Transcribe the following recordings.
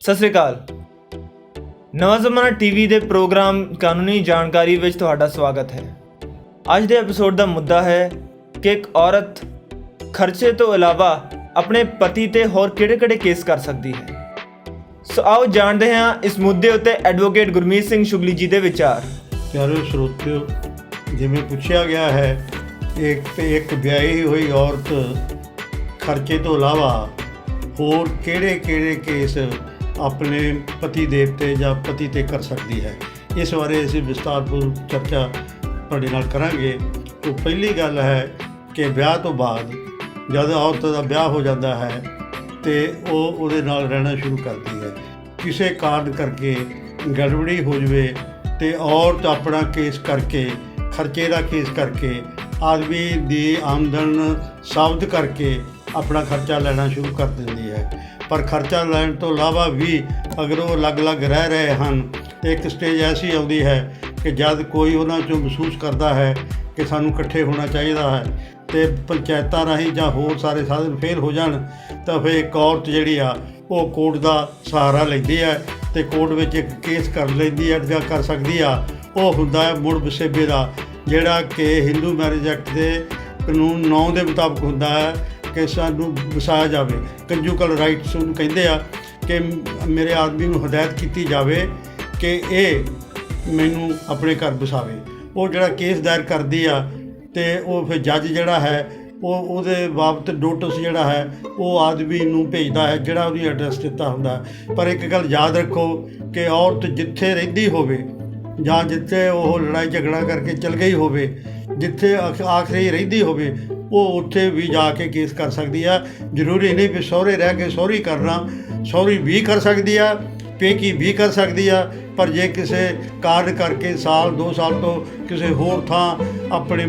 ਸਤਿ ਸ੍ਰੀ ਅਕਾਲ। ਨਵਾਂ ਜ਼ਮਾਨਾ ਟੀਵੀ ਦੇ ਪ੍ਰੋਗਰਾਮ ਕਾਨੂੰਨੀ ਜਾਣਕਾਰੀ ਵਿੱਚ ਤੁਹਾਡਾ ਸਵਾਗਤ ਹੈ। ਅੱਜ ਦੇ ਐਪੀਸੋਡ ਦਾ ਮੁੱਦਾ ਹੈ ਕਿ ਇੱਕ ਔਰਤ ਖਰਚੇ ਤੋਂ ਇਲਾਵਾ ਆਪਣੇ ਪਤੀ ਤੇ ਹੋਰ ਕਿਹੜੇ-ਕਿਹੜੇ ਕੇਸ ਕਰ ਸਕਦੀ ਹੈ। ਸੋ ਆਓ ਜਾਣਦੇ ਹਾਂ ਇਸ ਮੁੱਦੇ ਉੱਤੇ ਐਡਵੋਕੇਟ ਗੁਰਮੀਤ ਸਿੰਘ ਸ਼ੁਗਲੀ ਜੀ ਦੇ ਵਿਚਾਰ। ਪਿਆਰੇ ਸਰੋਤਿਓ, ਜਿਵੇਂ ਪੁੱਛਿਆ ਗਿਆ ਹੈ ਇੱਕ ਵਿਆਹੀ ਹੋਈ ਔਰਤ ਖਰਚੇ ਤੋਂ ਇਲਾਵਾ ਹੋਰ ਕਿਹੜੇ ਕੇਸ ਆਪਣੇ ਪਤੀ ਦੇਵ 'ਤੇ ਜਾਂ ਪਤੀ 'ਤੇ ਕਰ ਸਕਦੀ ਹੈ, ਇਸ ਬਾਰੇ ਅਸੀਂ ਵਿਸਤਾਰਪੂਰਵਕ ਚਰਚਾ ਤੁਹਾਡੇ ਨਾਲ ਕਰਾਂਗੇ। ਤਾਂ ਪਹਿਲੀ ਗੱਲ ਹੈ ਕਿ ਵਿਆਹ ਤੋਂ ਬਾਅਦ ਜਦ ਔਰਤ ਦਾ ਵਿਆਹ ਹੋ ਜਾਂਦਾ ਹੈ ਅਤੇ ਉਹ ਉਹਦੇ ਨਾਲ ਰਹਿਣਾ ਸ਼ੁਰੂ ਕਰਦੀ ਹੈ। ਕਿਸੇ ਕਾਰਨ ਕਰਕੇ ਗੜਬੜੀ ਹੋ ਜਾਵੇ ਅਤੇ ਔਰਤ ਆਪਣਾ ਕੇਸ ਕਰਕੇ, ਖਰਚੇ ਦਾ ਕੇਸ ਕਰਕੇ, ਆਦਮੀ ਦੀ ਆਮਦਨ ਸਾਬਤ ਕਰਕੇ ਆਪਣਾ ਖਰਚਾ ਲੈਣਾ ਸ਼ੁਰੂ ਕਰ ਦਿੰਦੀ ਹੈ। ਪਰ ਖਰਚਾ ਲੈਣ ਤੋਂ ਇਲਾਵਾ ਵੀ ਅਗਰ ਉਹ ਅਲੱਗ-ਅਲੱਗ ਰਹਿ ਰਹੇ ਹਨ, ਇੱਕ ਸਟੇਜ ਐਸੀ ਆਉਂਦੀ ਹੈ ਕਿ ਜਦ ਕੋਈ ਉਹਨਾਂ 'ਚੋਂ ਮਹਿਸੂਸ ਕਰਦਾ ਹੈ ਕਿ ਸਾਨੂੰ ਇਕੱਠੇ ਹੋਣਾ ਚਾਹੀਦਾ ਹੈ ਅਤੇ ਪੰਚਾਇਤਾਂ ਰਾਹੀਂ ਜਾਂ ਹੋਰ ਸਾਰੇ ਸਾਧਨ ਫੇਲ ਹੋ ਜਾਣ, ਤਾਂ ਫਿਰ ਇੱਕ ਔਰਤ ਜਿਹੜੀ ਆ ਉਹ ਕੋਰਟ ਦਾ ਸਹਾਰਾ ਲੈਂਦੀ ਹੈ ਅਤੇ ਕੋਰਟ ਵਿੱਚ ਇੱਕ ਕੇਸ ਕਰ ਲੈਂਦੀ ਹੈ ਜਾਂ ਕਰ ਸਕਦੀ ਆ। ਉਹ ਹੁੰਦਾ ਹੈ ਮੁੜ ਵਸੇਬੇ ਦਾ, ਜਿਹੜਾ ਕਿ ਹਿੰਦੂ ਮੈਰਿਜ ਐਕਟ ਦੇ ਕਾਨੂੰਨ 9 ਦੇ ਮੁਤਾਬਕ ਹੁੰਦਾ ਹੈ ਕਿ ਸਾਨੂੰ ਵਸਾਇਆ ਜਾਵੇ। ਕੰਜੂਕਲ ਰਾਈਟਸ ਉਹਨੂੰ ਕਹਿੰਦੇ ਆ ਕਿ ਮੇਰੇ ਆਦਮੀ ਨੂੰ ਹਦਾਇਤ ਕੀਤੀ ਜਾਵੇ ਕਿ ਇਹ ਮੈਨੂੰ ਆਪਣੇ ਘਰ ਵਸਾਵੇ। ਉਹ ਜਿਹੜਾ ਕੇਸ ਦਾਇਰ ਕਰਦੀ ਆ ਅਤੇ ਉਹ ਫਿਰ ਜੱਜ ਜਿਹੜਾ ਹੈ ਉਹਦੇ ਬਾਬਤ ਨੋਟਿਸ ਜਿਹੜਾ ਹੈ ਉਹ ਆਦਮੀ ਨੂੰ ਭੇਜਦਾ ਹੈ, ਜਿਹੜਾ ਉਹਦੀ ਐਡਰੈਸ ਦਿੱਤਾ ਹੁੰਦਾ। ਪਰ ਇੱਕ ਗੱਲ ਯਾਦ ਰੱਖੋ ਕਿ ਔਰਤ ਜਿੱਥੇ ਰਹਿੰਦੀ ਹੋਵੇ ਜਾਂ ਜਿੱਥੇ ਉਹ ਲੜਾਈ ਝਗੜਾ ਕਰਕੇ ਚਲ ਗਈ ਹੋਵੇ, ਜਿੱਥੇ ਆਖਰੀ ਰਹਿੰਦੀ ਹੋਵੇ, ਉਹ ਉੱਥੇ ਵੀ ਜਾ ਕੇ ਕੇਸ ਕਰ ਸਕਦੀ ਆ। ਜ਼ਰੂਰੀ ਨਹੀਂ ਵੀ ਸਹੁਰੇ ਰਹਿ ਕੇ ਸਹੁਰੀ ਕਰਨਾ, ਸਹੁਰੀ ਵੀ ਕਰ ਸਕਦੀ ਆ, ਪੇਕੀ ਵੀ ਕਰ ਸਕਦੀ ਆ। ਪਰ ਜੇ ਕਿਸੇ ਕਾਰਨ ਕਰਕੇ ਸਾਲ 2 ਸਾਲ ਤੋਂ ਕਿਸੇ ਹੋਰ ਥਾਂ ਆਪਣੇ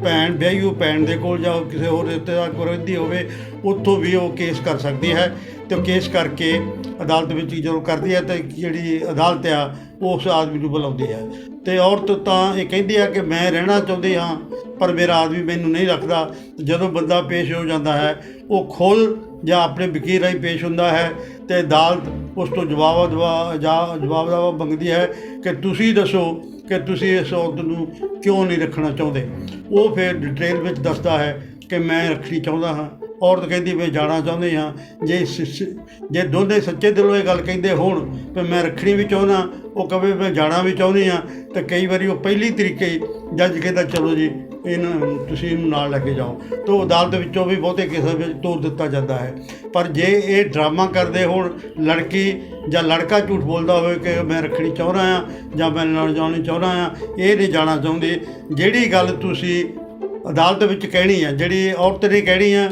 ਭੈਣ ਵਿਆਹੀ ਹੋਈ ਭੈਣ ਦੇ ਕੋਲ ਜਾਂ ਕਿਸੇ ਹੋਰ ਰਿਸ਼ਤੇਦਾਰ ਕੋਲ ਰਹਿੰਦੀ ਹੋਵੇ, ਉੱਥੋਂ ਵੀ ਉਹ ਕੇਸ ਕਰ ਸਕਦੀ ਹੈ। ਅਤੇ ਉਹ ਕੇਸ ਕਰਕੇ ਅਦਾਲਤ ਵਿੱਚ ਜਦੋਂ ਕਰਦੀ ਹੈ ਤਾਂ ਜਿਹੜੀ ਅਦਾਲਤ ਆ ਉਸ ਆਦਮੀ ਨੂੰ ਬੁਲਾਉਂਦੀ ਹੈ। ਅਤੇ ਔਰਤ ਤਾਂ ਇਹ ਕਹਿੰਦੀ ਆ ਕਿ ਮੈਂ ਰਹਿਣਾ ਚਾਹੁੰਦੀ ਹਾਂ ਪਰ ਮੇਰਾ ਆਦਮੀ ਮੈਨੂੰ ਨਹੀਂ ਰੱਖਦਾ। ਜਦੋਂ ਬੰਦਾ ਪੇਸ਼ ਹੋ ਜਾਂਦਾ ਹੈ ਉਹ ਖੁਦ ਜਾਂ ਆਪਣੇ ਵਕੀਲ ਰਾਹੀਂ ਪੇਸ਼ ਹੁੰਦਾ ਹੈ ਅਤੇ ਅਦਾਲਤ ਉਸ ਤੋਂ ਜਵਾਬ ਮੰਗਦੀ ਹੈ ਕਿ ਤੁਸੀਂ ਦੱਸੋ ਕਿ ਤੁਸੀਂ ਇਸ ਔਰਤ ਨੂੰ ਕਿਉਂ ਨਹੀਂ ਰੱਖਣਾ ਚਾਹੁੰਦੇ। ਉਹ ਫਿਰ ਡਿਟੇਲ ਵਿੱਚ ਦੱਸਦਾ ਹੈ ਕਿ ਮੈਂ ਰੱਖਣੀ ਚਾਹੁੰਦਾ ਹਾਂ। ਔਰਤ ਕਹਿੰਦੀ ਮੈਂ ਜਾਣਾ ਚਾਹੁੰਦੀ ਹਾਂ। ਜੇ ਦੋਨੇ ਸੱਚੇ ਦਿਲੋਂ ਇਹ ਗੱਲ ਕਹਿੰਦੇ ਹੋਣ ਕਿ ਮੈਂ ਰੱਖਣੀ ਵੀ ਚਾਹੁੰਦਾ, ਉਹ ਕਹੇ ਮੈਂ ਜਾਣਾ ਵੀ ਚਾਹੁੰਦੀ ਹਾਂ, ਤਾਂ ਕਈ ਵਾਰੀ ਉਹ ਪਹਿਲੀ ਤਰੀਕੇ ਜੱਜ ਕਹਿੰਦਾ ਚਲੋ ਜੀ ਇਹਨੂੰ ਤੁਸੀਂ ਇਹਨੂੰ ਨਾਲ ਲੈ ਕੇ ਜਾਓ, ਤਾਂ ਅਦਾਲਤ ਵਿੱਚੋਂ ਵੀ ਬਹੁਤੇ ਕੇਸਾਂ ਵਿੱਚ ਤੋਰ ਦਿੱਤਾ ਜਾਂਦਾ ਹੈ। ਪਰ ਜੇ ਇਹ ਡਰਾਮਾ ਕਰਦੇ ਹੋਣ, ਲੜਕੀ ਜਾਂ ਲੜਕਾ ਝੂਠ ਬੋਲਦਾ ਹੋਵੇ ਕਿ ਮੈਂ ਰੱਖਣੀ ਚਾਹੁੰਦਾ ਹਾਂ ਜਾਂ ਮੈਂ ਨਾਲ ਜਾਣੀ ਚਾਹੁੰਦਾ ਹਾਂ, ਇਹ ਨਹੀਂ ਜਾਣਾ ਚਾਹੁੰਦੇ, ਜਿਹੜੀ ਗੱਲ ਤੁਸੀਂ ਅਦਾਲਤ ਵਿੱਚ ਕਹਿਣੀ ਆ, ਜਿਹੜੀ ਔਰਤ ਨੇ ਕਹਿਣੀ ਆ,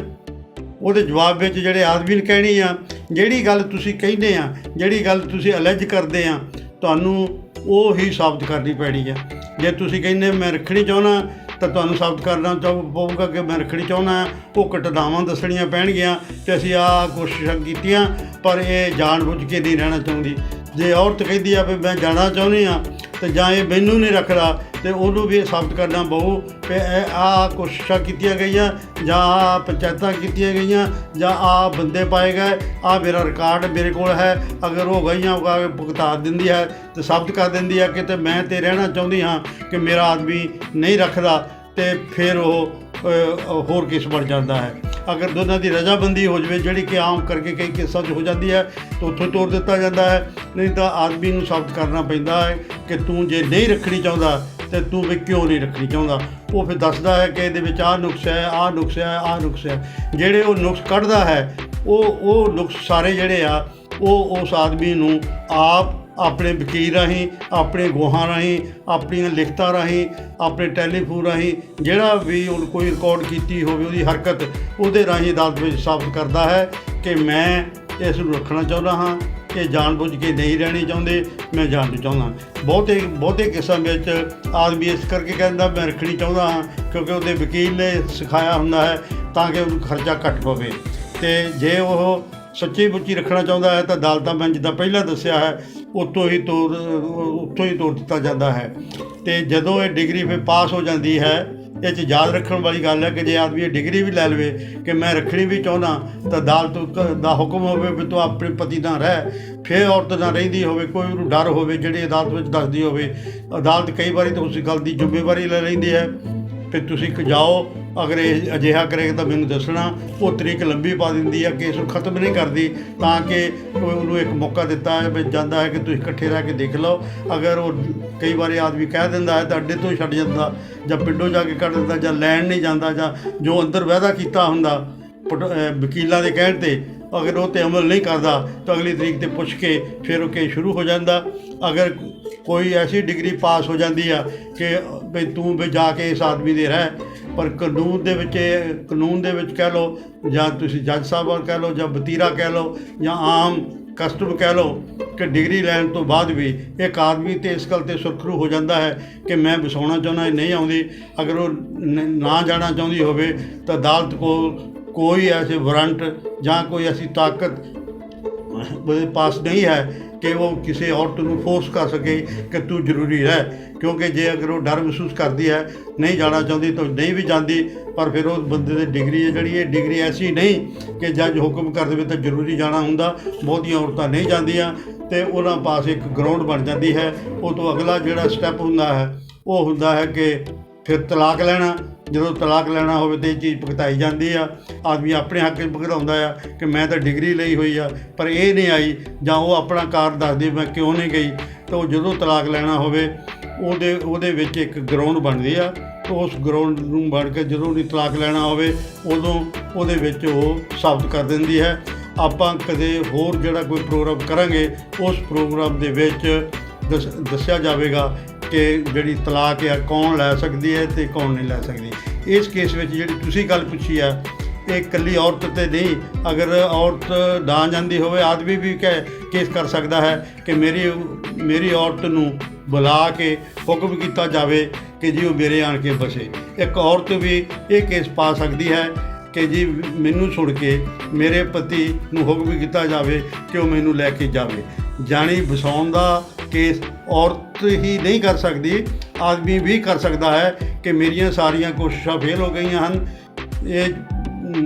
ਉਹਦੇ ਜਵਾਬ ਵਿੱਚ ਜਿਹੜੇ ਆਦਮੀ ਨੇ ਕਹਿਣੀ ਆ, ਜਿਹੜੀ ਗੱਲ ਤੁਸੀਂ ਕਹਿੰਦੇ ਆ, ਜਿਹੜੀ ਗੱਲ ਤੁਸੀਂ ਅਲੈਜ ਕਰਦੇ ਆ, ਤੁਹਾਨੂੰ ਉਹ ਹੀ ਸਾਬਤ ਕਰਨੀ ਪੈਣੀ ਆ। ਜੇ ਤੁਸੀਂ ਕਹਿੰਦੇ ਮੈਂ ਰੱਖਣੀ ਚਾਹੁੰਦਾ ਤਾਂ ਤੁਹਾਨੂੰ ਸਾਬਤ ਕਰਨਾ ਪਊਗਾ ਕਿ ਮੈਂ ਰੱਖਣੀ ਚਾਹੁੰਦਾ ਹਾਂ। ਉਹ ਘਟਨਾਵਾਂ ਦੱਸਣੀਆਂ ਪੈਣਗੀਆਂ ਕਿ ਅਸੀਂ ਆਹ ਕੋਸ਼ਿਸ਼ਾਂ ਕੀਤੀਆਂ ਪਰ ਇਹ ਜਾਣ ਬੁੱਝ ਕੇ ਨਹੀਂ ਰਹਿਣਾ ਚਾਹੁੰਦੀ। ਜੇ ਔਰਤ ਕਹਿੰਦੀ ਆ ਵੀ ਮੈਂ ਜਾਣਾ ਚਾਹੁੰਦੀ ਹਾਂ ਅਤੇ ਜਾਂ ਇਹ ਮੈਨੂੰ ਨਹੀਂ ਰੱਖਦਾ, ਅਤੇ ਉਹਨੂੰ ਵੀ ਇਹ ਸਾਬਤ ਕਰਨਾ ਪਊ ਕਿ ਇਹ ਆਹ ਕੋਸ਼ਿਸ਼ਾਂ ਕੀਤੀਆਂ ਗਈਆਂ ਜਾਂ ਆਹ ਪੰਚਾਇਤਾਂ ਕੀਤੀਆਂ ਗਈਆਂ ਜਾਂ ਆਹ ਬੰਦੇ ਪਾਏ ਗਏ, ਆਹ ਮੇਰਾ ਰਿਕਾਰਡ ਮੇਰੇ ਕੋਲ ਹੈ। ਅਗਰ ਉਹ ਗਈਆਂ ਉਗਾ ਕੇ ਭੁਗਤਾ ਦਿੰਦੀ ਹੈ ਅਤੇ ਸਾਬਤ ਕਰ ਦਿੰਦੀ ਹੈ ਕਿ ਤੇ ਮੈਂ ਤਾਂ ਰਹਿਣਾ ਚਾਹੁੰਦੀ ਹਾਂ ਕਿ ਮੇਰਾ ਆਦਮੀ ਨਹੀਂ ਰੱਖਦਾ, ਅਤੇ ਫਿਰ ਉਹ ਹੋਰ ਕੇਸ ਬਣ ਜਾਂਦਾ ਹੈ। ਅਗਰ ਦੋਨਾਂ ਦੀ ਰਜ਼ਾਬੰਦੀ ਹੋ ਜਾਵੇ, ਜਿਹੜੀ ਕਿ ਆਮ ਕਰਕੇ ਕਈ ਕੇਸਾਂ 'ਚ ਹੋ ਜਾਂਦੀ ਹੈ, ਤਾਂ ਉੱਥੋਂ ਤੋਰ ਦਿੱਤਾ ਜਾਂਦਾ ਹੈ। ਨਹੀਂ ਤਾਂ ਆਦਮੀ ਨੂੰ ਸਾਬਤ ਕਰਨਾ ਪੈਂਦਾ ਹੈ ਕਿ ਤੂੰ ਜੇ ਨਹੀਂ ਰੱਖਣੀ ਚਾਹੁੰਦਾ ਅਤੇ ਤੂੰ ਵੀ ਕਿਉਂ ਨਹੀਂ ਰੱਖਣੀ ਚਾਹੁੰਦਾ। ਉਹ ਫਿਰ ਦੱਸਦਾ ਹੈ ਕਿ ਇਹਦੇ ਵਿੱਚ ਆਹ ਨੁਕਸ ਹੈ, ਆਹ ਨੁਕਸ ਹੈ, ਆਹ ਨੁਕਸ ਹੈ। ਜਿਹੜੇ ਉਹ ਨੁਕਸ ਕੱਢਦਾ ਹੈ ਉਹ ਨੁਕਸ ਸਾਰੇ ਜਿਹੜੇ ਆ ਉਹ ਉਸ ਆਦਮੀ ਨੂੰ ਆਪ ਆਪਣੇ ਵਕੀਲ ਰਾਹੀਂ, ਆਪਣੇ ਗਵਾਹਾਂ ਰਾਹੀਂ, ਆਪਣੀਆਂ ਲਿਖਤਾਂ ਰਾਹੀਂ, ਆਪਣੇ ਟੈਲੀਫੋਨ ਰਾਹੀਂ, ਜਿਹੜਾ ਵੀ ਉਹ ਕੋਈ ਰਿਕਾਰਡ ਕੀਤੀ ਹੋਵੇ ਉਹਦੀ ਹਰਕਤ, ਉਹਦੇ ਰਾਹੀਂ ਅਦਾਲਤ ਵਿੱਚ ਸਾਬਤ ਕਰਦਾ ਹੈ ਕਿ ਮੈਂ ਇਸ ਨੂੰ ਰੱਖਣਾ ਚਾਹੁੰਦਾ ਹਾਂ, ਇਹ ਜਾਣ ਬੁੱਝ ਕੇ ਨਹੀਂ ਰਹਿਣੀ ਚਾਹੁੰਦੇ, ਮੈਂ ਜਾਣ ਨੂੰ ਚਾਹੁੰਦਾ। ਬਹੁਤੇ ਕੇਸਾਂ ਵਿੱਚ ਆਦਮੀ ਇਸ ਕਰਕੇ ਕਹਿੰਦਾ ਮੈਂ ਰੱਖਣੀ ਚਾਹੁੰਦਾ ਹਾਂ ਕਿਉਂਕਿ ਉਹਦੇ ਵਕੀਲ ਨੇ ਸਿਖਾਇਆ ਹੁੰਦਾ ਹੈ ਤਾਂ ਕਿ ਉਹਨੂੰ ਖਰਚਾ ਘੱਟ ਪਵੇ। ਅਤੇ ਜੇ ਉਹ ਸੱਚੀ ਮੁੱਚੀ ਰੱਖਣਾ ਚਾਹੁੰਦਾ ਹੈ ਤਾਂ ਅਦਾਲਤਾਂ ਮੈਂ ਜਿੱਦਾਂ ਪਹਿਲਾਂ ਦੱਸਿਆ ਹੈ ਉੱਥੋਂ ਹੀ ਤੋਰ ਦਿੱਤਾ ਜਾਂਦਾ ਹੈ। ਅਤੇ ਜਦੋਂ ਇਹ ਡਿਗਰੀ ਫਿਰ ਪਾਸ ਹੋ ਜਾਂਦੀ ਹੈ ਇਹ 'ਚ ਯਾਦ ਰੱਖਣ ਵਾਲੀ ਗੱਲ ਹੈ ਕਿ ਜੇ ਆਦਮੀ ਇਹ ਡਿਗਰੀ ਵੀ ਲੈ ਲਵੇ ਕਿ ਮੈਂ ਰੱਖਣੀ ਵੀ ਚਾਹੁੰਦਾ ਤਾਂ ਅਦਾਲਤ ਦਾ ਹੁਕਮ ਹੋਵੇ ਵੀ ਤੂੰ ਆਪਣੇ ਪਤੀ ਨਾਲ ਰਹਿ, ਫਿਰ ਔਰਤ ਨਾਲ ਰਹਿੰਦੀ ਹੋਵੇ, ਕੋਈ ਉਹਨੂੰ ਡਰ ਹੋਵੇ ਜਿਹੜੀ ਅਦਾਲਤ ਵਿੱਚ ਦੱਸਦੀ ਹੋਵੇ। ਅਦਾਲਤ ਕਈ ਵਾਰੀ ਤਾਂ ਉਸ ਗੱਲ ਦੀ ਜ਼ਿੰਮੇਵਾਰੀ ਲੈ ਲੈਂਦੀ ਹੈ ਫਿਰ ਤੁਸੀਂ ਜਾਓ, ਅਗਰ ਇਹ ਅਜਿਹਾ ਕਰੇਗਾ ਤਾਂ ਮੈਨੂੰ ਦੱਸਣਾ। ਉਹ ਤਰੀਕ ਲੰਬੀ ਪਾ ਦਿੰਦੀ ਹੈ, ਕੇਸ ਨੂੰ ਖਤਮ ਨਹੀਂ ਕਰਦੀ, ਤਾਂ ਕਿ ਉਹਨੂੰ ਇੱਕ ਮੌਕਾ ਦਿੱਤਾ ਹੈ ਵੀ ਜਾਂਦਾ ਹੈ ਕਿ ਤੁਸੀਂ ਇਕੱਠੇ ਰਹਿ ਕੇ ਦੇਖ ਲਓ। ਅਗਰ ਉਹ ਕਈ ਵਾਰੀ ਆਦਮੀ ਕਹਿ ਦਿੰਦਾ ਹੈ ਤਾਂ ਅੱਡੇ ਤੋਂ ਹੀ ਛੱਡ ਜਾਂਦਾ, ਜਾਂ ਪਿੰਡੋਂ ਜਾ ਕੇ ਕੱਢ ਦਿੰਦਾ, ਜਾਂ ਲੈਣ ਨਹੀਂ ਜਾਂਦਾ, ਜਾਂ ਜੋ ਅੰਦਰ ਵਾਅਦਾ ਕੀਤਾ ਹੁੰਦਾ ਵਕੀਲਾਂ ਦੇ ਕਹਿਣ 'ਤੇ ਅਗਰ ਉਹ 'ਤੇ ਅਮਲ ਨਹੀਂ ਕਰਦਾ ਤਾਂ ਅਗਲੀ ਤਰੀਕ 'ਤੇ ਪੁੱਛ ਕੇ ਫਿਰ ਉਹ ਕੇਸ ਸ਼ੁਰੂ ਹੋ ਜਾਂਦਾ। ਅਗਰ ਕੋਈ ਐਸੀ ਡਿਗਰੀ ਪਾਸ ਹੋ ਜਾਂਦੀ ਆ ਕਿ ਵੀ ਤੂੰ ਵੀ ਜਾ ਕੇ ਇਸ ਆਦਮੀ ਦੇ ਰਹਿ, ਪਰ ਕਾਨੂੰਨ ਦੇ ਵਿੱਚ ਕਹਿ ਲਓ, ਜਾਂ ਤੁਸੀਂ ਜੱਜ ਸਾਹਿਬਾਨ ਕਹਿ ਲਓ, ਜਾਂ ਵਤੀਰਾ ਕਹਿ ਲਓ, ਜਾਂ ਆਮ ਕਸਟਮ ਕਹਿ ਲਓ ਕਿ ਡਿਗਰੀ ਲੈਣ ਤੋਂ ਬਾਅਦ ਵੀ ਇੱਕ ਆਦਮੀ ਤੇ ਇਸ ਗੱਲ 'ਤੇ ਸੁਰਖਰੂ ਹੋ ਜਾਂਦਾ ਹੈ ਕਿ ਮੈਂ ਵਸਾਉਣਾ ਚਾਹੁੰਦਾ, ਇਹ ਨਹੀਂ ਆਉਂਦੀ। ਅਗਰ ਉਹ ਨਾ ਜਾਣਾ ਚਾਹੁੰਦੀ ਹੋਵੇ ਤਾਂ ਅਦਾਲਤ ਕੋਲ ਕੋਈ ਐਸੇ ਵਾਰੰਟ ਜਾਂ ਕੋਈ ਐਸੀ ਤਾਕਤ ਪਾਸ ਨਹੀਂ ਹੈ ਕਿ ਉਹ ਕਿਸੇ ਔਰਤ ਨੂੰ ਫੋਰਸ ਕਰ ਸਕੇ ਕਿ ਤੂੰ ਜ਼ਰੂਰੀ ਰਹਿ, ਕਿਉਂਕਿ ਜੇ ਅਗਰ ਉਹ ਡਰ ਮਹਿਸੂਸ ਕਰਦੀ ਹੈ, ਨਹੀਂ ਜਾਣਾ ਚਾਹੁੰਦੀ ਤਾਂ ਨਹੀਂ ਵੀ ਜਾਂਦੀ। ਪਰ ਫਿਰ ਉਸ ਬੰਦੇ ਦੀ ਡਿਗਰੀ ਹੈ ਜਿਹੜੀ, ਇਹ ਡਿਗਰੀ ਐਸੀ ਨਹੀਂ ਕਿ ਜੱਜ ਹੁਕਮ ਕਰ ਦੇਵੇ ਤਾਂ ਜ਼ਰੂਰੀ ਜਾਣਾ ਹੁੰਦਾ। ਬਹੁਤੀਆਂ ਔਰਤਾਂ ਨਹੀਂ ਜਾਂਦੀਆਂ ਅਤੇ ਉਹਨਾਂ ਪਾਸ ਇੱਕ ਗਰਾਊਂਡ ਬਣ ਜਾਂਦੀ ਹੈ। ਉਹ ਤੋਂ ਅਗਲਾ ਜਿਹੜਾ ਸਟੈਪ ਹੁੰਦਾ ਹੈ ਉਹ ਹੁੰਦਾ ਹੈ ਕਿ ਫਿਰ ਤਲਾਕ ਲੈਣਾ। ਜਦੋਂ ਤਲਾਕ ਲੈਣਾ ਹੋਵੇ ਤਾਂ ਇਹ ਚੀਜ਼ ਭੁਗਤਾਈ ਜਾਂਦੀ ਆ, ਆਦਮੀ ਆਪਣੇ ਹੱਕ 'ਚ ਭੁਗਤਾਉਂਦਾ ਆ ਕਿ ਮੈਂ ਤਾਂ ਡਿਗਰੀ ਲਈ ਹੋਈ ਆ ਪਰ ਇਹ ਨਹੀਂ ਆਈ, ਜਾਂ ਉਹ ਆਪਣਾ ਕਾਰਨ ਦੱਸਦੇ ਮੈਂ ਕਿਉਂ ਨਹੀਂ ਗਈ। ਤਾਂ ਉਹ ਜਦੋਂ ਤਲਾਕ ਲੈਣਾ ਹੋਵੇ ਉਹਦੇ ਵਿੱਚ ਇੱਕ ਗਰਾਊਂਡ ਬਣਦੀ ਆ, ਤਾਂ ਉਸ ਗਰਾਊਂਡ ਨੂੰ ਬਣ ਕੇ ਜਦੋਂ ਉਹਦੀ ਤਲਾਕ ਲੈਣਾ ਹੋਵੇ ਉਦੋਂ ਉਹਦੇ ਵਿੱਚ ਉਹ ਸਾਬਤ ਕਰ ਦਿੰਦੀ ਹੈ। ਆਪਾਂ ਕਦੇ ਹੋਰ ਜਿਹੜਾ ਕੋਈ ਪ੍ਰੋਗਰਾਮ ਕਰਾਂਗੇ ਉਸ ਪ੍ਰੋਗਰਾਮ ਦੇ ਵਿੱਚ ਦੱਸਿਆ ਜਾਵੇਗਾ ਕਿ ਜਿਹੜੀ ਤਲਾਕ ਆ ਕੌਣ ਲੈ ਸਕਦੀ ਹੈ ਅਤੇ ਕੌਣ ਨਹੀਂ ਲੈ ਸਕਦੀ। ਇਸ ਕੇਸ ਵਿੱਚ ਜਿਹੜੀ ਤੁਸੀਂ ਗੱਲ ਪੁੱਛੀ ਆ ਇਹ ਇਕੱਲੀ ਔਰਤ 'ਤੇ ਨਹੀਂ, ਅਗਰ ਔਰਤ ਨਾ ਜਾਂਦੀ ਹੋਵੇ ਆਦਮੀ ਵੀ ਕੇਸ ਕਰ ਸਕਦਾ ਹੈ ਕਿ ਮੇਰੀ ਔਰਤ ਨੂੰ ਬੁਲਾ ਕੇ ਹੁਕਮ ਕੀਤਾ ਜਾਵੇ ਕਿ ਜੀ ਉਹ ਮੇਰੇ ਆਣ ਕੇ ਬਸੇ। ਇੱਕ ਔਰਤ ਵੀ ਇਹ ਕੇਸ ਪਾ ਸਕਦੀ ਹੈ ਕਿ ਜੀ ਮੈਨੂੰ ਸੁਣ ਕੇ ਮੇਰੇ ਪਤੀ ਨੂੰ ਹੁਕਮ ਕੀਤਾ ਜਾਵੇ ਕਿ ਉਹ ਮੈਨੂੰ ਲੈ ਕੇ ਜਾਵੇ। ਜਾਣੀ ਵਸਾਉਣ ਦਾ ਕੇਸ ਔਰਤ ਹੀ ਨਹੀਂ ਕਰ ਸਕਦੀ, ਆਦਮੀ ਵੀ ਕਰ ਸਕਦਾ ਹੈ ਕਿ ਮੇਰੀਆਂ ਸਾਰੀਆਂ ਕੋਸ਼ਿਸ਼ਾਂ ਫੇਲ ਹੋ ਗਈਆਂ ਹਨ, ਇਹ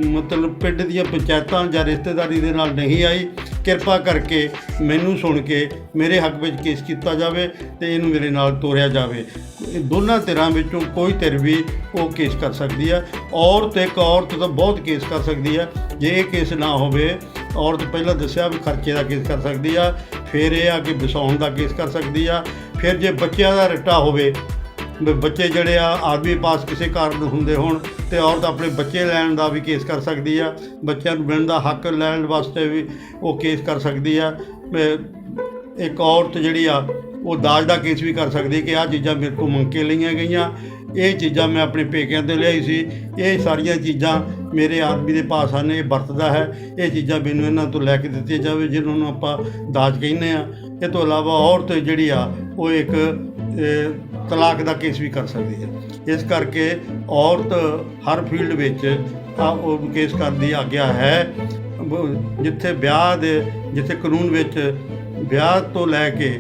ਮਤਲਬ ਪਿੰਡ ਦੀਆਂ ਪੰਚਾਇਤਾਂ ਜਾਂ ਰਿਸ਼ਤੇਦਾਰੀ ਦੇ ਨਾਲ ਨਹੀਂ ਆਈ, ਕਿਰਪਾ ਕਰਕੇ ਮੈਨੂੰ ਸੁਣ ਕੇ ਮੇਰੇ ਹੱਕ ਵਿੱਚ ਕੇਸ ਕੀਤਾ ਜਾਵੇ ਅਤੇ ਇਹਨੂੰ ਮੇਰੇ ਨਾਲ ਤੋਰਿਆ ਜਾਵੇ। ਦੋਨਾਂ ਧਿਰਾਂ ਵਿੱਚੋਂ ਕੋਈ ਧਿਰ ਵੀ ਉਹ ਕੇਸ ਕਰ ਸਕਦੀ ਹੈ। ਇੱਕ ਔਰਤ ਤਾਂ ਬਹੁਤ ਕੇਸ ਕਰ ਸਕਦੀ ਹੈ। ਜੇ ਇਹ ਕੇਸ ਨਾ ਹੋਵੇ, ਔਰਤ ਪਹਿਲਾਂ ਦੱਸਿਆ ਵੀ ਖਰਚੇ ਦਾ ਕੇਸ ਕਰ ਸਕਦੀ ਆ, ਫਿਰ ਇਹ ਆ ਕਿ ਵਸਾਉਣ ਦਾ ਕੇਸ ਕਰ ਸਕਦੀ ਆ। ਫਿਰ ਜੇ ਬੱਚਿਆਂ ਦਾ ਰੱਟਾ ਹੋਵੇ, ਬੱਚੇ ਜਿਹੜੇ ਆ ਆਦਮੀ ਪਾਸ ਕਿਸੇ ਕਾਰਨ ਹੁੰਦੇ ਹੋਣ ਅਤੇ ਔਰਤ ਆਪਣੇ ਬੱਚੇ ਲੈਣ ਦਾ ਵੀ ਕੇਸ ਕਰ ਸਕਦੀ ਆ, ਬੱਚਿਆਂ ਨੂੰ ਮਿਲਣ ਦਾ ਹੱਕ ਲੈਣ ਵਾਸਤੇ ਵੀ ਉਹ ਕੇਸ ਕਰ ਸਕਦੀ ਆ। ਇੱਕ ਔਰਤ ਜਿਹੜੀ ਆ ਉਹ ਦਾਜ ਦਾ ਕੇਸ ਵੀ ਕਰ ਸਕਦੀ ਕਿ ਆਹ ਚੀਜ਼ਾਂ ਮੇਰੇ ਕੋਲ ਮੰਗ ਕੇ ਲਈਆਂ ਗਈਆਂ, ਇਹ ਚੀਜ਼ਾਂ ਮੈਂ ਆਪਣੇ ਪੇਕਿਆਂ ਤੋਂ ਲਿਆਈ ਸੀ, ਇਹ ਸਾਰੀਆਂ ਚੀਜ਼ਾਂ ਮੇਰੇ ਆਦਮੀ ਦੇ ਪਾਸ ਹਨ, ਇਹ ਵਰਤਦਾ ਹੈ, ਇਹ ਚੀਜ਼ਾਂ ਮੈਨੂੰ ਇਹਨਾਂ ਤੋਂ ਲੈ ਕੇ ਦਿੱਤੀਆਂ ਜਾਵੇ, ਜਿਹਨਾਂ ਨੂੰ ਆਪਾਂ ਦਾਜ ਕਹਿੰਦੇ ਆ। ਇਹ ਤੋਂ ਇਲਾਵਾ ਔਰਤ ਜਿਹੜੀ ਆ ਉਹ ਇੱਕ ਤਲਾਕ ਦਾ ਕੇਸ ਵੀ ਕਰ ਸਕਦੀ ਹੈ। ਇਸ ਕਰਕੇ ਔਰਤ ਹਰ ਫੀਲਡ ਵਿੱਚ ਉਹ ਕੇਸ ਕਰਨ ਦੀ ਆਗਿਆ ਹੈ। ਜਿੱਥੇ ਕਾਨੂੰਨ ਵਿੱਚ ਵਿਆਹ ਤੋਂ ਲੈ ਕੇ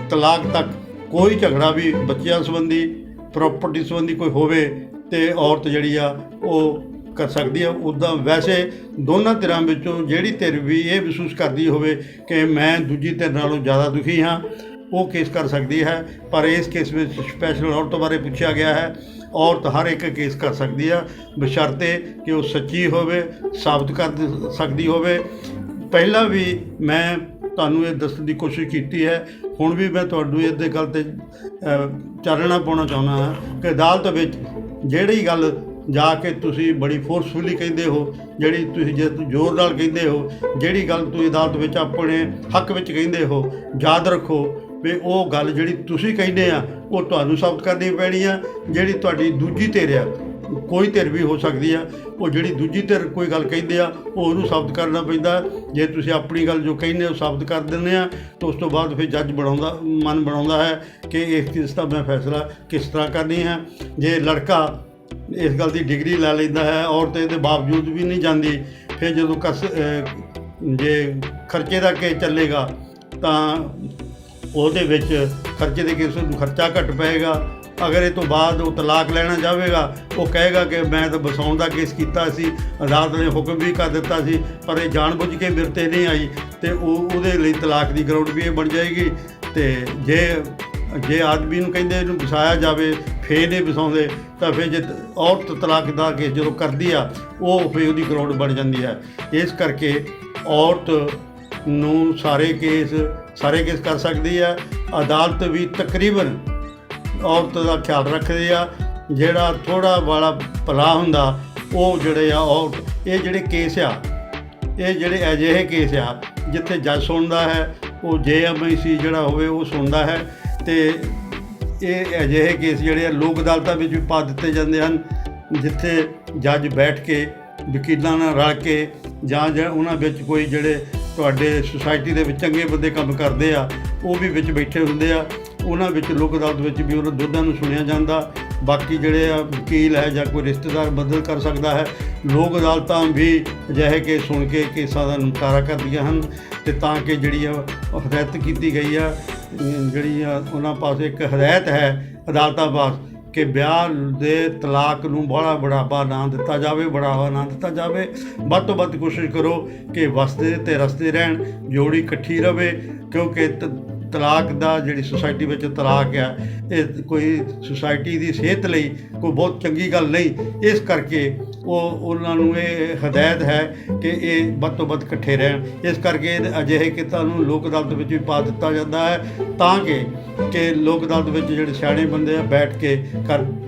ਤਲਾਕ ਤੱਕ ਕੋਈ ਝਗੜਾ ਵੀ ਬੱਚਿਆਂ ਸੰਬੰਧੀ, ਪ੍ਰੋਪਰਟੀ ਸੰਬੰਧੀ ਕੋਈ ਹੋਵੇ ਤੇ ਔਰਤ ਜਿਹੜੀ ਆ ਉਹ ਕਰ ਸਕਦੀ ਹੈ। ਉੱਦਾਂ ਵੈਸੇ ਦੋਨਾਂ ਧਿਰਾਂ ਵਿੱਚੋਂ ਜਿਹੜੀ ਧਿਰ ਵੀ ਇਹ ਮਹਿਸੂਸ ਕਰਦੀ ਹੋਵੇ ਕਿ ਮੈਂ ਦੂਜੀ ਧਿਰ ਨਾਲੋਂ ਜ਼ਿਆਦਾ ਦੁਖੀ ਹਾਂ, ਉਹ ਕੇਸ ਕਰ ਸਕਦੀ ਹੈ। ਪਰ ਇਸ ਕੇਸ ਵਿੱਚ ਸਪੈਸ਼ਲ ਔਰਤ ਬਾਰੇ ਪੁੱਛਿਆ ਗਿਆ ਹੈ। ਔਰਤ ਹਰ ਇੱਕ ਕੇਸ ਕਰ ਸਕਦੀ ਆ, ਬਸ਼ਰਤੇ ਕਿ ਉਹ ਸੱਚੀ ਹੋਵੇ, ਸਾਬਤ ਕਰ ਸਕਦੀ ਹੋਵੇ। ਪਹਿਲਾਂ ਵੀ ਮੈਂ ਤੁਹਾਨੂੰ ਇਹ ਦੱਸਣ ਦੀ ਕੋਸ਼ਿਸ਼ ਕੀਤੀ ਹੈ, ਹੁਣ ਵੀ ਮੈਂ ਤੁਹਾਨੂੰ ਇਹਦੇ ਗੱਲ 'ਤੇ ਚਾਨਣਾ ਪਾਉਣਾ ਚਾਹੁੰਦਾ ਹਾਂ ਕਿ ਅਦਾਲਤ ਵਿੱਚ ਜਿਹੜੀ ਗੱਲ ਜਾ ਕੇ ਤੁਸੀਂ ਬੜੀ ਫੋਰਸਫੁਲੀ ਕਹਿੰਦੇ ਹੋ, ਜਿਹੜੀ ਤੁਸੀਂ ਜੇ ਜ਼ੋਰ ਨਾਲ ਕਹਿੰਦੇ ਹੋ, ਜਿਹੜੀ ਗੱਲ ਤੁਸੀਂ ਅਦਾਲਤ ਵਿੱਚ ਆਪਣੇ ਹੱਕ ਵਿੱਚ ਕਹਿੰਦੇ ਹੋ, ਯਾਦ ਰੱਖੋ ਵੀ ਉਹ ਗੱਲ ਜਿਹੜੀ ਤੁਸੀਂ ਕਹਿੰਦੇ ਆ ਉਹ ਤੁਹਾਨੂੰ ਸਾਬਤ ਕਰਨੀ ਪੈਣੀ ਆ। ਜਿਹੜੀ ਤੁਹਾਡੀ ਦੂਜੀ ਧਿਰ ਆ, ਕੋਈ ਧਿਰ ਵੀ ਹੋ ਸਕਦੀ ਆ, ਉਹ ਜਿਹੜੀ ਦੂਜੀ ਧਿਰ ਕੋਈ ਗੱਲ ਕਹਿੰਦੇ ਆ ਉਹ ਉਹਨੂੰ ਸਾਬਤ ਕਰਨਾ ਪੈਂਦਾ। ਜੇ ਤੁਸੀਂ ਆਪਣੀ ਗੱਲ ਜੋ ਕਹਿੰਦੇ ਹੋ ਸਾਬਤ ਕਰ ਦਿੰਦੇ ਆ ਤਾਂ ਉਸ ਤੋਂ ਬਾਅਦ ਫਿਰ ਜੱਜ ਮਨ ਬਣਾਉਂਦਾ ਹੈ ਕਿ ਇਸ ਚੀਜ਼ ਦਾ ਮੈਂ ਫੈਸਲਾ ਕਿਸ ਤਰ੍ਹਾਂ ਕਰਨੀ ਹੈ। ਜੇ ਲੜਕਾ ਇਸ ਗੱਲ ਦੀ ਡਿਗਰੀ ਲੈ ਲੈਂਦਾ ਹੈ, ਔਰਤ ਇਹਦੇ ਬਾਵਜੂਦ ਵੀ ਨਹੀਂ ਜਾਂਦੀ, ਫਿਰ ਜਦੋਂ ਜੇ ਖਰਚੇ ਦਾ ਕੇਸ ਚੱਲੇਗਾ ਤਾਂ ਉਹਦੇ ਵਿੱਚ ਖਰਚੇ ਦੇ ਕੇਸ ਨੂੰ ਖਰਚਾ ਘੱਟ ਪਏਗਾ, ਅਗਰ ਇਹ ਤੋਂ ਬਾਅਦ ਉਹ ਤਲਾਕ ਲੈਣਾ ਚਾਹੇਗਾ, ਉਹ ਕਹੇਗਾ ਕਿ ਮੈਂ ਤਾਂ ਵਸਾਉਣ ਦਾ ਕੇਸ ਕੀਤਾ ਸੀ, ਅਦਾਲਤ ਨੇ ਹੁਕਮ ਵੀ ਕਰ ਦਿੱਤਾ ਸੀ, ਪਰ ਇਹ ਜਾਣਬੁੱਝ ਕੇ ਮੇਰੇ 'ਤੇ ਨਹੀਂ ਆਈ, ਤੇ ਉਹਦੇ ਲਈ ਤਲਾਕ ਦੀ ਗਰਾਊਂਡ ਵੀ ਇਹ ਬਣ ਜਾਏਗੀ। ਤੇ ਜੇ ਆਦਮੀ ਨੂੰ ਕਹਿੰਦੇ ਇਹਨੂੰ ਵਸਾਇਆ ਜਾਵੇ ਫੇਰ ਨਹੀਂ ਵਸਾਉਂਦੇ, ਤਾਂ ਫਿਰ ਜੇ ਔਰਤ ਤਲਾਕ ਦਾ ਕੇਸ ਜਦੋਂ ਕਰਦੀ ਆ, ਉਹ ਫਿਰ ਉਹਦੀ ਗਰਾਊਂਡ ਬਣ ਜਾਂਦੀ ਹੈ। ਇਸ ਕਰਕੇ ਔਰਤ ਨੂੰ ਸਾਰੇ ਕੇਸ ਕਰ ਸਕਦੀ ਆ। ਅਦਾਲਤ ਵੀ ਤਕਰੀਬਨ ਔਰਤ ਦਾ ਖਿਆਲ ਰੱਖਦੀ ਆ। ਜਿਹੜਾ ਥੋੜ੍ਹਾ ਵਾਲਾ ਭਲਾ ਹੁੰਦਾ ਉਹ ਜਿਹੜੇ ਆ ਔਰਤ, ਇਹ ਜਿਹੜੇ ਕੇਸ ਆ, ਇਹ ਜਿਹੜੇ ਅਜਿਹੇ ਕੇਸ ਆ ਜਿੱਥੇ ਜੱਜ ਸੁਣਦਾ ਹੈ, ਉਹ JMIC ਜਿਹੜਾ ਹੋਵੇ ਉਹ ਸੁਣਦਾ ਹੈ, ਤੇ ਇਹ ਅਜਿਹੇ ਕੇਸ ਜਿਹੜੇ ਆ ਲੋਕ ਅਦਾਲਤਾਂ ਵਿੱਚ ਵੀ ਪਾ ਦਿੱਤੇ ਜਾਂਦੇ ਹਨ, ਜਿੱਥੇ ਜੱਜ ਬੈਠ ਕੇ ਵਕੀਲਾਂ ਨਾਲ ਰਲ ਕੇ ਜਾਂ ਉਹਨਾਂ ਵਿੱਚ ਕੋਈ ਜਿਹੜੇ ਤੁਹਾਡੇ ਸੁਸਾਇਟੀ ਦੇ ਵਿੱਚ ਚੰਗੇ ਬੰਦੇ ਕੰਮ ਕਰਦੇ ਆ, ਉਹ ਵੀ ਵਿੱਚ ਬੈਠੇ ਹੁੰਦੇ ਆ। ਉਹਨਾਂ ਵਿੱਚ ਲੋਕ ਅਦਾਲਤ ਵਿੱਚ ਵੀ ਉਹਨਾਂ ਦੋਨਾਂ ਨੂੰ ਸੁਣਿਆ ਜਾਂਦਾ। ਬਾਕੀ ਜਿਹੜੇ ਆ ਵਕੀਲ ਹੈ ਜਾਂ ਕੋਈ ਰਿਸ਼ਤੇਦਾਰ ਮਦਦ ਕਰ ਸਕਦਾ ਹੈ। ਲੋਕ ਅਦਾਲਤਾਂ ਵੀ ਅਜਿਹੇ ਕੇਸ ਸੁਣ ਕੇ ਕੇਸਾਂ ਦਾ ਨਿਪਟਾਰਾ ਕਰਦੀਆਂ ਹਨ, ਤੇ ਤਾਂ ਕਿ ਜਿਹੜੀ ਆ ਹਦਾਇਤ ਕੀਤੀ ਗਈ ਆ, ਜਿਹੜੀ ਆ ਉਹਨਾਂ ਪਾਸੇ ਇੱਕ ਹਦਾਇਤ ਹੈ ਅਦਾਲਤਾਂ ਪਾਸ ਕਿ ਵਿਆਹ ਦੇ ਤਲਾਕ ਨੂੰ ਬੜਾਵਾ ਨਾ ਦਿੱਤਾ ਜਾਵੇ, ਵੱਧ ਤੋਂ ਵੱਧ ਕੋਸ਼ਿਸ਼ ਕਰੋ ਕਿ ਵਸਦੇ ਤੇ ਰਸਤੇ ਰਹਿਣ, ਜੋੜੀ ਇਕੱਠੀ ਰਵੇ, ਕਿਉਂਕਿ ਤਲਾਕ ਦਾ ਜਿਹੜੀ ਸੁਸਾਇਟੀ ਵਿੱਚ ਤਲਾਕ ਆ, ਇਹ ਕੋਈ ਸੁਸਾਇਟੀ ਦੀ ਸਿਹਤ ਲਈ ਕੋਈ ਬਹੁਤ ਚੰਗੀ ਗੱਲ ਨਹੀਂ। ਇਸ ਕਰਕੇ ਉਹਨਾਂ ਨੂੰ ਇਹ ਹਦਾਇਤ ਹੈ ਕਿ ਇਹ ਵੱਧ ਤੋਂ ਵੱਧ ਇਕੱਠੇ ਰਹਿਣ। ਇਸ ਕਰਕੇ ਅਜਿਹੇ ਕਿੱਤਾਂ ਨੂੰ ਲੋਕ ਅਦਾਲਤ ਵਿੱਚ ਵੀ ਪਾ ਦਿੱਤਾ ਜਾਂਦਾ ਹੈ, ਤਾਂ ਕਿ ਲੋਕ ਅਦਾਲਤ ਵਿੱਚ ਜਿਹੜੇ ਸਿਆਣੇ ਬੰਦੇ ਆ ਬੈਠ ਕੇ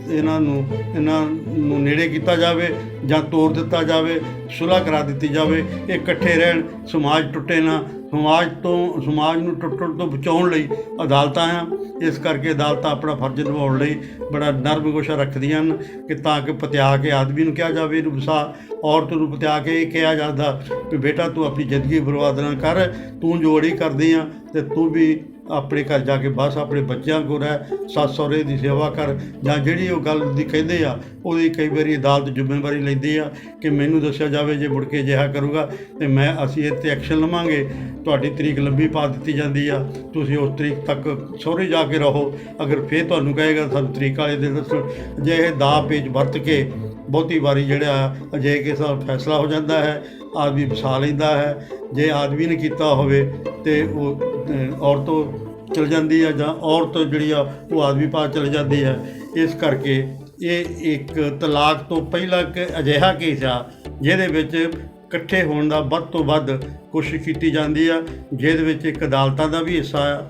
ਇਹਨਾਂ ਨੂੰ ਨੇੜੇ ਕੀਤਾ ਜਾਵੇ ਜਾਂ ਤੋੜ ਦਿੱਤਾ ਜਾਵੇ, ਸੁਲ੍ਹਾ ਕਰਾ ਦਿੱਤੀ ਜਾਵੇ। ਇਹ ਇਕੱਠੇ ਰਹਿਣ, ਸਮਾਜ ਟੁੱਟੇ ਨਾ। ਸਮਾਜ ਨੂੰ ਟੁੱਟਣ ਤੋਂ ਬਚਾਉਣ ਲਈ ਅਦਾਲਤਾਂ ਆ। ਇਸ ਕਰਕੇ ਅਦਾਲਤਾਂ ਆਪਣਾ ਫਰਜ਼ ਨਿਭਾਉਣ ਲਈ ਬੜਾ ਨਰਮ ਗੋਸ਼ਾ ਰੱਖਦੀਆਂ ਹਨ ਕਿ ਤਾਂ ਕਿ ਪਤਿਆ ਕੇ ਆਦਮੀ ਨੂੰ ਕਿਹਾ ਜਾਵੇ ਇਹਨੂੰ ਵਸਾ, ਔਰਤ ਨੂੰ ਪਤਿਆ ਕੇ ਇਹ ਕਿਹਾ ਜਾਂਦਾ ਕਿ ਬੇਟਾ ਤੂੰ ਆਪਣੀ ਜ਼ਿੰਦਗੀ ਬਰਬਾਦ ਨਾ ਕਰ, ਤੂੰ ਜੋੜੀ ਕਰਦੀ ਆ ਤੇ ਤੂੰ ਵੀ ਆਪਣੇ ਘਰ ਜਾ ਕੇ ਬਸ ਆਪਣੇ ਬੱਚਿਆਂ ਕੋਲ ਰਹਿ, ਸੱਸ ਸਹੁਰੇ ਦੀ ਸੇਵਾ ਕਰ, ਜਾਂ ਜਿਹੜੀ ਉਹ ਗੱਲ ਦੀ ਕਹਿੰਦੇ ਆ ਉਹਦੀ ਕਈ ਵਾਰੀ ਅਦਾਲਤ ਜ਼ਿੰਮੇਵਾਰੀ ਲੈਂਦੀ ਆ ਕਿ ਮੈਨੂੰ ਦੱਸਿਆ ਜਾਵੇ ਜੇ ਮੁੜ ਕੇ ਅਜਿਹਾ ਕਰੂਗਾ ਤੇ ਅਸੀਂ ਇਹ 'ਤੇ ਐਕਸ਼ਨ ਲਵਾਂਗੇ। ਤੁਹਾਡੀ ਤਰੀਕ ਲੰਬੀ ਪਾ ਦਿੱਤੀ ਜਾਂਦੀ ਆ, ਤੁਸੀਂ ਉਸ ਤਰੀਕ ਤੱਕ ਸਹੁਰੇ ਜਾ ਕੇ ਰਹੋ। ਅਗਰ ਫਿਰ ਤੁਹਾਨੂੰ ਕਹੇਗਾ ਸਾਨੂੰ ਤਰੀਕ ਵਾਲੇ ਦਿਨ ਦੱਸੋ, ਜੇ ਇਹ ਦਾਅ ਪੇਚ ਵਰਤ ਕੇ ਬਹੁਤੀ ਵਾਰੀ ਜਿਹੜਾ ਅਜਿਹੇ ਕੇਸਾਂ ਦਾ ਫੈਸਲਾ ਹੋ ਜਾਂਦਾ ਹੈ, ਆਦਮੀ ਵਸਾ ਲੈਂਦਾ ਹੈ। ਜੇ ਆਦਮੀ ਨੇ ਕੀਤਾ ਹੋਵੇ ਤੇ ਉਹ ਔਰਤ ਚਲ ਜਾਂਦੀ ਹੈ, ਜਾਂ ਔਰਤ ਜਿਹੜੀ ਆ ਉਹ ਆਦਮੀ ਪਾਸ ਚਲ ਜਾਂਦੀ ਹੈ। ਇਸ ਕਰਕੇ ਇਹ ਇੱਕ ਤਲਾਕ ਤੋਂ ਪਹਿਲਾਂ ਇੱਕ ਅਜਿਹਾ ਕੇਸ ਆ ਜਿਹਦੇ ਵਿੱਚ ਇਕੱਠੇ ਹੋਣ ਦਾ ਵੱਧ ਤੋਂ ਵੱਧ ਕੋਸ਼ਿਸ਼ ਕੀਤੀ ਜਾਂਦੀ ਆ, ਜਿਹਦੇ ਵਿੱਚ ਇੱਕ ਅਦਾਲਤਾਂ ਦਾ ਵੀ ਹਿੱਸਾ ਆ,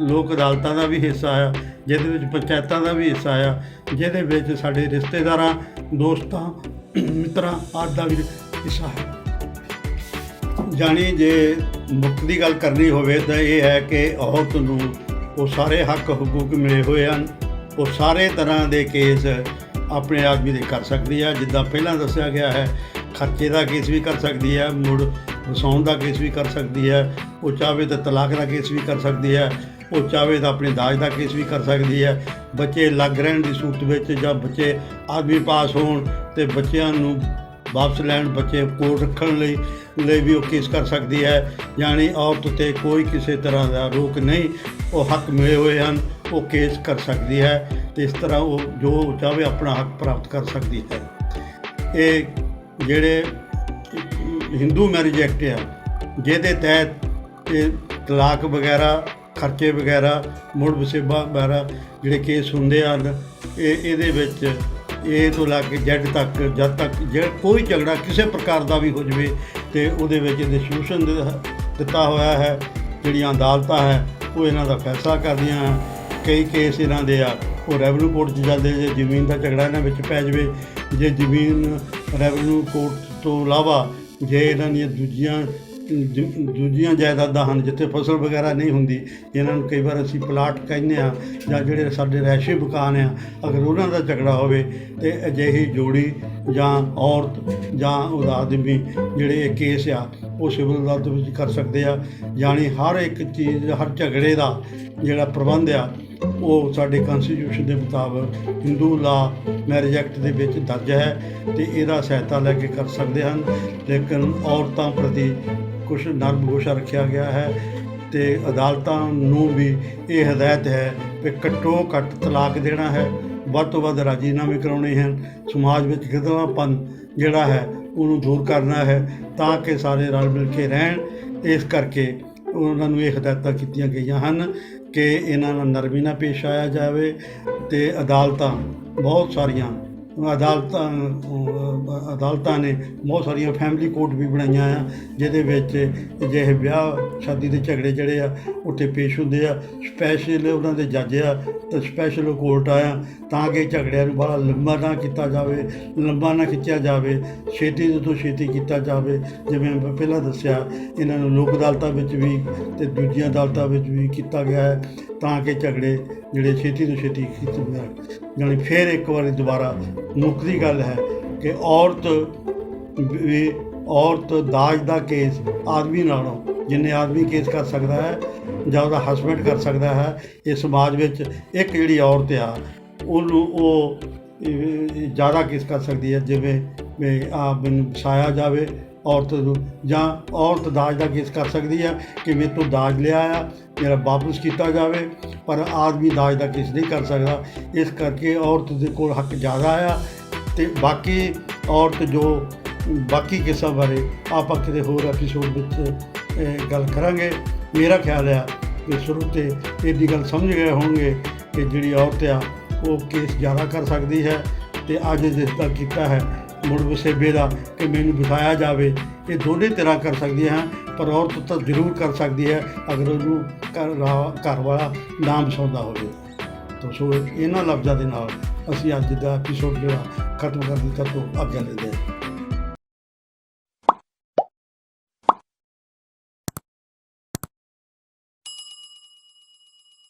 ਲੋਕ ਅਦਾਲਤਾਂ ਦਾ ਵੀ ਹਿੱਸਾ ਆ, ਜਿਹਦੇ ਵਿੱਚ ਪੰਚਾਇਤਾਂ ਦਾ ਵੀ ਹਿੱਸਾ ਆ, ਜਿਹਦੇ ਵਿੱਚ ਸਾਡੇ ਰਿਸ਼ਤੇਦਾਰਾਂ, ਦੋਸਤਾਂ, ਮਿੱਤਰਾਂ ਆਦਿ ਦਾ ਵੀ ਹਿੱਸਾ ਹੈ। ਜਾਣੀ ਜੇ ਮੁੱਖ ਦੀ ਗੱਲ ਕਰਨੀ ਹੋਵੇ ਤਾਂ ਇਹ ਹੈ ਕਿ ਔਰਤ ਨੂੰ ਉਹ ਸਾਰੇ ਹੱਕ ਹਕੂਕ ਮਿਲੇ ਹੋਏ ਹਨ। ਉਹ ਸਾਰੇ ਤਰ੍ਹਾਂ ਦੇ ਕੇਸ ਆਪਣੇ ਆਦਮੀ ਦੇ ਕਰ ਸਕਦੀ ਹੈ। ਜਿੱਦਾਂ ਪਹਿਲਾਂ ਦੱਸਿਆ ਗਿਆ ਹੈ, ਖਰਚੇ ਦਾ ਕੇਸ ਵੀ ਕਰ ਸਕਦੀ ਹੈ, ਮੁੜ ਵਸਾਉਣ ਦਾ ਕੇਸ ਵੀ ਕਰ ਸਕਦੀ ਹੈ, ਉਹ ਚਾਹਵੇ ਤਾਂ ਤਲਾਕ ਦਾ ਕੇਸ ਵੀ ਕਰ ਸਕਦੀ ਹੈ, ਉਹ ਚਾਹਵੇ ਤਾਂ ਆਪਣੇ ਦਾਜ ਦਾ ਕੇਸ ਵੀ ਕਰ ਸਕਦੀ ਹੈ। ਬੱਚੇ ਲੱਗ ਰਹਿਣ ਦੀ ਸੂਰਤ ਵਿੱਚ ਜਾਂ ਬੱਚੇ ਆਦਮੀ ਪਾਸ ਹੋਣ ਤੇ ਬੱਚਿਆਂ ਨੂੰ ਵਾਪਸ ਲੈਣ, ਬੱਚੇ ਕੋਲ ਰੱਖਣ ਲਈ ਵੀ ਉਹ ਕੇਸ ਕਰ ਸਕਦੀ ਹੈ। ਯਾਨੀ ਔਰਤ 'ਤੇ ਕੋਈ ਕਿਸੇ ਤਰ੍ਹਾਂ ਦਾ ਰੋਕ ਨਹੀਂ, ਉਹ ਹੱਕ ਮਿਲੇ ਹੋਏ ਹਨ, ਉਹ ਕੇਸ ਕਰ ਸਕਦੀ ਹੈ ਅਤੇ ਇਸ ਤਰ੍ਹਾਂ ਉਹ ਜੋ ਚਾਹਵੇ ਆਪਣਾ ਹੱਕ ਪ੍ਰਾਪਤ ਕਰ ਸਕਦੀ ਹੈ। ਇਹ ਜਿਹੜੇ ਹਿੰਦੂ ਮੈਰਿਜ ਐਕਟ ਆ, ਜਿਹਦੇ ਤਹਿਤ ਇਹ ਤਲਾਕ ਵਗੈਰਾ, ਖਰਚੇ ਵਗੈਰਾ, ਮੁੜ ਵਸੇਬਾ ਵਗੈਰਾ ਜਿਹੜੇ ਕੇਸ ਹੁੰਦੇ ਹਨ, ਇਹਦੇ ਵਿੱਚ ਏ ਤੋਂ ਲੈ ਕੇ ਜ਼ੈਡ ਤੱਕ, ਜਦ ਤੱਕ ਕੋਈ ਝਗੜਾ ਕਿਸੇ ਪ੍ਰਕਾਰ ਦਾ ਵੀ ਹੋ ਜਾਵੇ ਅਤੇ ਉਹਦੇ ਵਿੱਚ ਇਹਦੇ ਸੋਲੂਸ਼ਨ ਦਿੱਤਾ ਹੋਇਆ ਹੈ। ਜਿਹੜੀਆਂ ਅਦਾਲਤਾਂ ਹੈ ਉਹ ਇਹਨਾਂ ਦਾ ਫੈਸਲਾ ਕਰਦੀਆਂ। ਕਈ ਕੇਸ ਇਹਨਾਂ ਦੇ ਆ ਉਹ ਰੈਵਨਿਊ ਕੋਰਟ 'ਚ ਜਾਂਦੇ, ਜੇ ਜ਼ਮੀਨ ਦਾ ਝਗੜਾ ਇਹਨਾਂ ਵਿੱਚ ਪੈ ਜਾਵੇ, ਜੇ ਜ਼ਮੀਨ ਰੈਵਨਿਊ ਕੋਰਟ ਤੋਂ ਇਲਾਵਾ ਜੇ ਇਹਨਾਂ ਦੀਆਂ ਦੂਜੀਆਂ ਜਾਇਦਾਦਾਂ ਹਨ ਜਿੱਥੇ ਫਸਲ ਵਗੈਰਾ ਨਹੀਂ ਹੁੰਦੀ, ਇਹਨਾਂ ਨੂੰ ਕਈ ਵਾਰ ਅਸੀਂ ਪਲਾਟ ਕਹਿੰਦੇ ਹਾਂ, ਜਾਂ ਜਿਹੜੇ ਸਾਡੇ ਰਿਹਾਇਸ਼ੀ ਮਕਾਨ ਆ, ਅਗਰ ਉਹਨਾਂ ਦਾ ਝਗੜਾ ਹੋਵੇ ਅਤੇ ਅਜਿਹੀ ਜੋੜੀ ਜਾਂ ਔਰਤ ਜਾਂ ਉਹਦਾ ਆਦਮੀ ਜਿਹੜੇ ਇਹ ਕੇਸ ਆ ਉਹ ਸਿਵਲ ਅਦਾਲਤ ਵਿੱਚ ਕਰ ਸਕਦੇ ਆ। ਯਾਨੀ ਹਰ ਇੱਕ ਚੀਜ਼, ਹਰ ਝਗੜੇ ਦਾ ਜਿਹੜਾ ਪ੍ਰਬੰਧ ਆ ਉਹ ਸਾਡੇ ਕਨਸਟੀਟਿਊਸ਼ਨ ਦੇ ਮੁਤਾਬਕ ਹਿੰਦੂ ਲਾ ਮੈਰਿਜ ਐਕਟ ਦੇ ਵਿੱਚ ਦਰਜ ਹੈ ਅਤੇ ਇਹਦਾ ਸਹਾਇਤਾ ਲੈ ਕੇ ਕਰ ਸਕਦੇ ਹਨ। ਲੇਕਿਨ ਔਰਤਾਂ ਪ੍ਰਤੀ ਕੁਛ ਨਰਮ ਗੋਸ਼ਾ ਰੱਖਿਆ ਗਿਆ ਹੈ। ਤੇ ਅਦਾਲਤਾਂ ਨੂੰ ਵੀ ਇਹ ਹਦਾਇਤ ਹੈ ਕਿ ਘੱਟੋ ਘੱਟ ਤਲਾਕ ਦੇਣਾ ਹੈ, ਵੱਧ ਤੋਂ ਵੱਧ ਰਾਜੀਨਾਮੇ ਕਰਾਉਣੇ ਹਨ, ਸਮਾਜ ਵਿੱਚ ਗਿੱਦੜਾਪਨ ਜਿਹੜਾ ਹੈ ਉਹਨੂੰ ਦੂਰ ਕਰਨਾ ਹੈ ਤਾਂ ਕਿ ਸਾਰੇ ਰਲ ਮਿਲ ਕੇ ਰਹਿਣ। ਇਸ ਕਰਕੇ ਉਹਨਾਂ ਨੂੰ ਇਹ ਹਦਾਇਤਾਂ ਕੀਤੀਆਂ ਗਈਆਂ ਹਨ ਕਿ ਇਹਨਾਂ ਨਾਲ ਨਰਮੀ ਨਾਲ ਪੇਸ਼ ਆਇਆ ਜਾਵੇ। ਅਤੇ ਬਹੁਤ ਸਾਰੀਆਂ ਅਦਾਲਤਾਂ ਨੇ ਬਹੁਤ ਸਾਰੀਆਂ ਫੈਮਿਲੀ ਕੋਰਟ ਵੀ ਬਣਾਈਆਂ ਆ, ਜਿਹਦੇ ਵਿੱਚ ਅਜਿਹੇ ਵਿਆਹ ਸ਼ਾਦੀ ਦੇ ਝਗੜੇ ਜਿਹੜੇ ਆ ਉੱਥੇ ਪੇਸ਼ ਹੁੰਦੇ ਆ। ਸਪੈਸ਼ਲ ਉਹਨਾਂ ਦੇ ਜੱਜ ਆ ਅਤੇ ਸਪੈਸ਼ਲ ਕੋਰਟ ਆ ਤਾਂ ਕਿ ਝਗੜਿਆਂ ਨੂੰ ਬੜਾ ਲੰਬਾ ਨਾ ਕੀਤਾ ਜਾਵੇ, ਲੰਬਾ ਨਾ ਖਿੱਚਿਆ ਜਾਵੇ, ਛੇਤੀ ਤੋਂ ਛੇਤੀ ਕੀਤਾ ਜਾਵੇ। ਜਿਵੇਂ ਮੈਂ ਪਹਿਲਾਂ ਦੱਸਿਆ, ਇਹਨਾਂ ਨੂੰ ਲੋਕ ਅਦਾਲਤਾਂ ਵਿੱਚ ਵੀ ਅਤੇ ਦੂਜੀਆਂ ਅਦਾਲਤਾਂ ਵਿੱਚ ਵੀ ਕੀਤਾ ਗਿਆ ਹੈ ਤਾਂ ਕਿ ਝਗੜੇ ਜਿਹੜੇ ਛੇਤੀ ਤੋਂ ਛੇਤੀ ਕੀਤੇ ਜਾਣ। ਜਾਣੀ ਫਿਰ ਇੱਕ ਵਾਰੀ ਦੁਬਾਰਾ ਮੁੱਕਦੀ ਗੱਲ ਹੈ ਕਿ ਔਰਤ ਦਾਜ ਦਾ ਕੇਸ ਆਦਮੀ ਨਾਲੋਂ ਜਿੰਨੇ ਆਦਮੀ ਕੇਸ ਕਰ ਸਕਦਾ ਹੈ ਜਾਂ ਉਹਦਾ ਹਸਬੈਂਡ ਕਰ ਸਕਦਾ ਹੈ, ਇਹ ਸਮਾਜ ਵਿੱਚ ਇੱਕ ਜਿਹੜੀ ਔਰਤ ਆ ਉਹਨੂੰ ਉਹ ਜ਼ਿਆਦਾ ਕੇਸ ਕਰ ਸਕਦੀ ਹੈ। ਜਿਵੇਂ ਮੈਨੂੰ ਵਸਾਇਆ ਜਾਵੇ ਔਰਤ ਨੂੰ, ਜਾਂ ਔਰਤ ਦਾਜ ਦਾ ਕੇਸ ਕਰ ਸਕਦੀ ਹੈ ਕਿ ਮੇਰੇ ਤੋਂ ਦਾਜ ਲਿਆ ਆ, ਮੇਰਾ ਵਾਪਸ ਕੀਤਾ ਜਾਵੇ, ਪਰ ਆਦਮੀ ਦਾਜ ਦਾ ਕੇਸ ਨਹੀਂ ਕਰ ਸਕਦਾ। ਇਸ ਕਰਕੇ ਔਰਤ ਦੇ ਕੋਲ ਹੱਕ ਜ਼ਿਆਦਾ ਆ। ਅਤੇ ਬਾਕੀ ਔਰਤ ਜੋ ਬਾਕੀ ਕੇਸਾਂ ਬਾਰੇ ਆਪਾਂ ਕਿਤੇ ਹੋਰ ਐਪੀਸੋਡ ਵਿੱਚ ਗੱਲ ਕਰਾਂਗੇ। ਮੇਰਾ ਖਿਆਲ ਆ ਕਿ ਸ਼ੁਰੂ ਤੋਂ ਇਹਦੀ ਗੱਲ ਸਮਝ ਗਏ ਹੋਣਗੇ ਕਿ ਜਿਹੜੀ ਔਰਤ ਆ ਉਹ ਕੇਸ ਜ਼ਿਆਦਾ ਕਰ ਸਕਦੀ ਹੈ। ਅਤੇ ਅੱਜ ਜਿਸ ਦਾ ਕੀਤਾ ਹੈ ਮੁੜ ਵਸੇਬੇ ਦਾ ਕਿ ਮੈਨੂੰ ਬਿਠਾਇਆ ਜਾਵੇ, ਇਹ ਦੋਨੇ ਤਰ੍ਹਾਂ ਕਰ ਸਕਦੀ ਹਾਂ, ਪਰ ਔਰਤ ਤਾਂ ਜ਼ਰੂਰ ਕਰ ਸਕਦੀ ਹੈ ਅਗਰ ਉਹਨੂੰ ਘਰ ਵਾਲਾ ਨਾ ਵਸਾਉਂਦਾ ਹੋਵੇ। ਤਾਂ ਸੋ ਇਹਨਾਂ ਲਫ਼ਜ਼ਾਂ ਦੇ ਨਾਲ ਅਸੀਂ ਅੱਜ ਦਾ ਐਪੀਸੋਡ ਜਿਹੜਾ ਖਤਮ ਕਰਨ ਦੀ ਤੋਂ ਆਗਿਆ ਲੈਂਦੇ ਹਾਂ।